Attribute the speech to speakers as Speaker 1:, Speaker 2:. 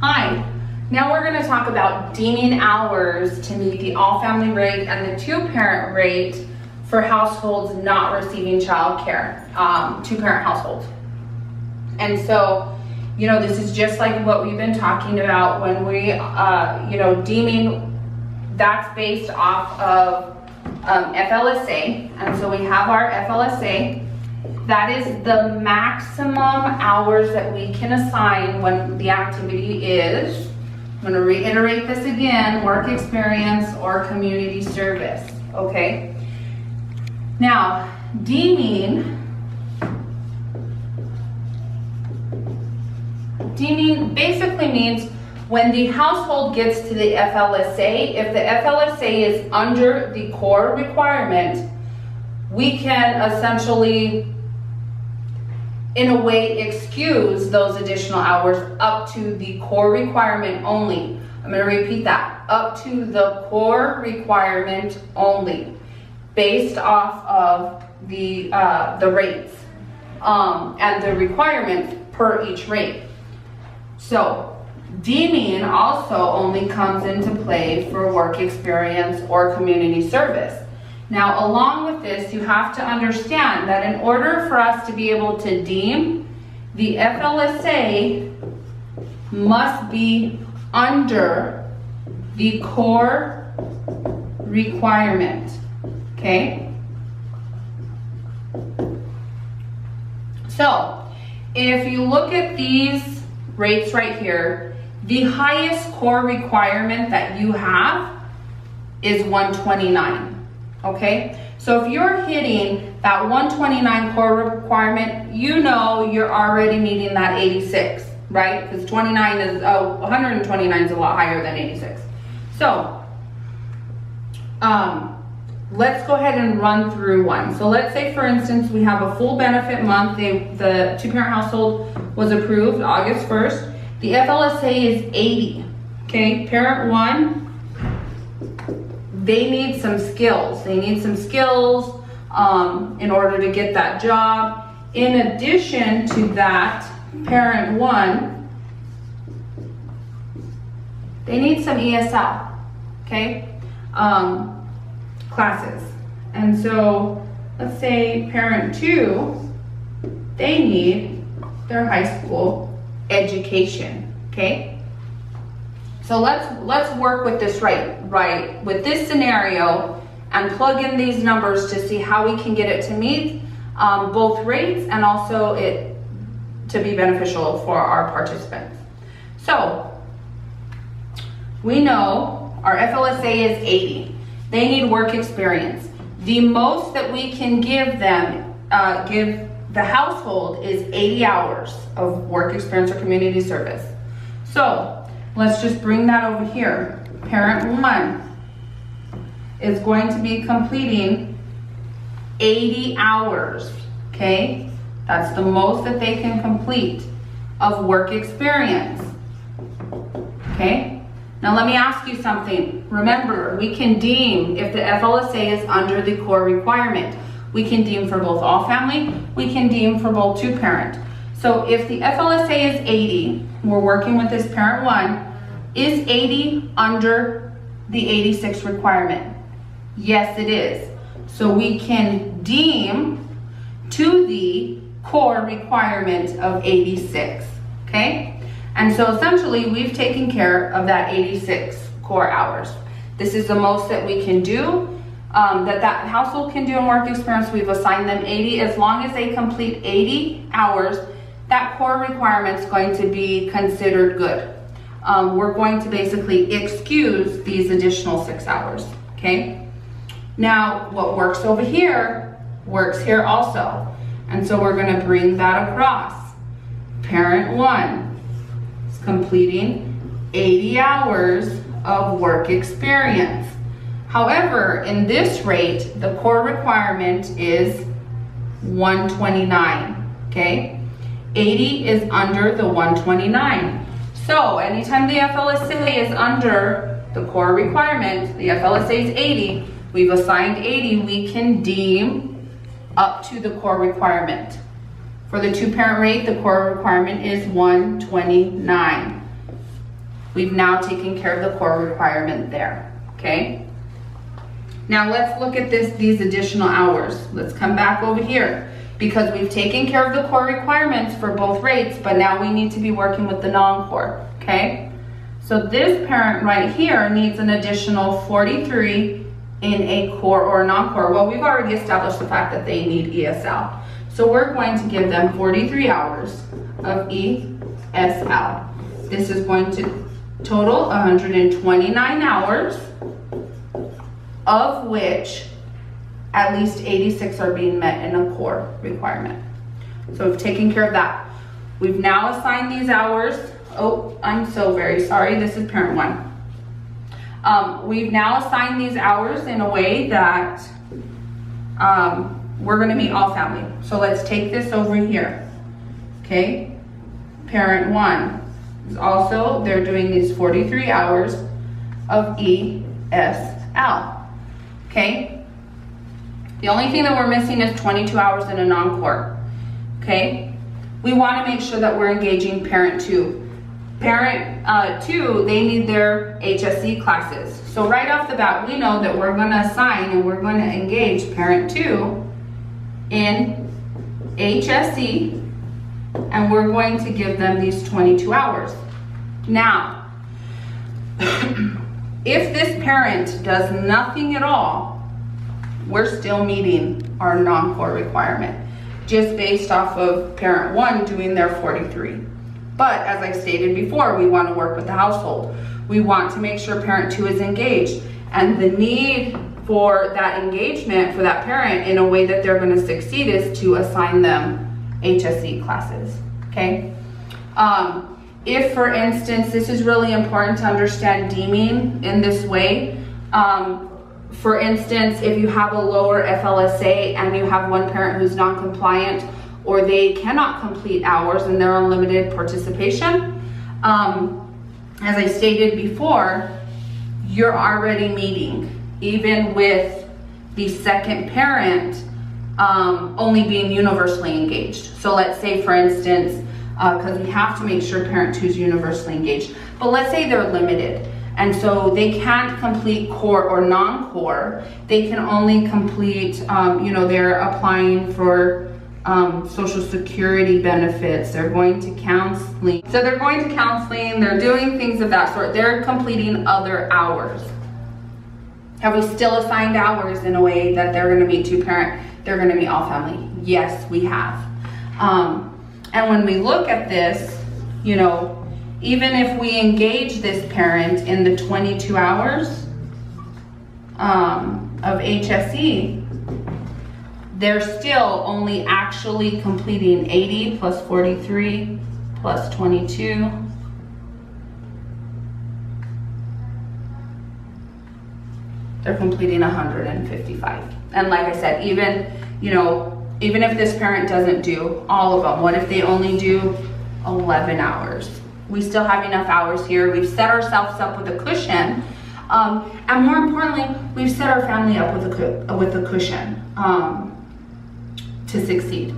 Speaker 1: Hi, now we're going to talk about deeming hours to meet the all-family rate and the two-parent rate for households not receiving child care, two-parent households. And so, this is just like what we've been talking about when we, deeming, that's based off of FLSA. And so we have our FLSA. That is the maximum hours that we can assign when the activity is, I'm going to reiterate this again, work experience or community service, okay? Now, deeming basically means when the household gets to the FLSA, if the FLSA is under the core requirement, we can essentially, in a way, excuse those additional hours up to the core requirement only. I'm going to repeat that. Up to the core requirement only, based off of the rates and the requirements per each rate. So deeming also only comes into play for work experience or community service. Now, along with this, you have to understand that in order for us to be able to deem, the FLSA must be under the core requirement, okay? So, if you look at these rates right here, the highest core requirement that you have is 129. Okay, so if you're hitting that 129 core requirement, you're already meeting that 86, right? Because 129 is a lot higher than 86. So let's go ahead and run through one. So let's say, for instance, we have a full benefit month. The two-parent household was approved August 1st. The FLSA is 80. Okay, parent one, they need some skills. They need some skills in order to get that job. In addition to that, parent one, they need some ESL, okay, classes. And so let's say parent two, they need their high school education, okay? So let's work with this right with this scenario and plug in these numbers to see how we can get it to meet both rates and also it to be beneficial for our participants. So we know our FLSA is 80. They need work experience. The most that we can give them, give the household, is 80 hours of work experience or community service. So let's just bring that over here. Parent one is going to be completing 80 hours, okay? That's the most that they can complete of work experience, okay? Now let me ask you something. Remember, we can deem if the FLSA is under the core requirement. We can deem for both all family, we can deem for both two parent. So if the FLSA is 80, we're working with this parent one, is 80 under the 86 requirement? Yes, it is. So we can deem to the core requirement of 86, okay? And so essentially we've taken care of that 86 core hours. This is the most that we can do, that household can do in work experience. We've assigned them 80. As long as they complete 80 hours, that core requirement is going to be considered good. We're going to basically excuse these additional 6 hours, okay? Now, what works over here, works here also. And so we're gonna bring that across. Parent one is completing 80 hours of work experience. However, in this rate, the core requirement is 129, okay? 80 is under the 129. So anytime the FLSA is under the core requirement, the FLSA is 80, we've assigned 80, we can deem up to the core requirement. For the two-parent rate, the core requirement is 129. We've now taken care of the core requirement there, okay? Now let's look at these additional hours. Let's come back over here because we've taken care of the core requirements for both rates, but now we need to be working with the non-core, okay? So this parent right here needs an additional 43 in a core or non-core. Well, we've already established the fact that they need ESL. So we're going to give them 43 hours of ESL. This is going to total 129 hours, of which at least 86 are being met in a core requirement. So we've taken care of that. We've now assigned these hours. Oh, I'm so very sorry. This is parent one. We've now assigned these hours in a way that we're going to meet all family. So let's take this over here. Okay. Parent one is also, they're doing these 43 hours of ESL. Okay. The only thing that we're missing is 22 hours in a non-core. Okay. We want to make sure that we're engaging parent two. Parent two, they need their HSE classes. So right off the bat, we know that we're going to assign and we're going to engage parent two in HSE, and we're going to give them these 22 hours. Now, if this parent does nothing at all, we're still meeting our non-core requirement, just based off of parent one doing their 43. But as I stated before, we want to work with the household. We want to make sure parent two is engaged, and the need for that engagement for that parent in a way that they're going to succeed is to assign them HSE classes, okay? If, for instance, this is really important to understand deeming in this way. For instance, if you have a lower FLSA and you have one parent who's non-compliant or they cannot complete hours and they're on limited participation, as I stated before, you're already meeting, even with the second parent only being universally engaged. So let's say, for instance, because we have to make sure parent two is universally engaged, but let's say they're limited. And so they can't complete core or non-core. They can only complete, they're applying for Social Security benefits. They're going to counseling. So they're going to counseling. They're doing things of that sort. They're completing other hours. Have we still assigned hours in a way that they're going to meet two parent? They're going to meet all family. Yes, we have. And when we look at this, even if we engage this parent in the 22 hours of HSE, they're still only actually completing 80 plus 43 plus 22. They're completing 155. And like I said, even if this parent doesn't do all of them, what if they only do 11 hours? We still have enough hours here. We've set ourselves up with a cushion. And more importantly, we've set our family up with a cushion to succeed.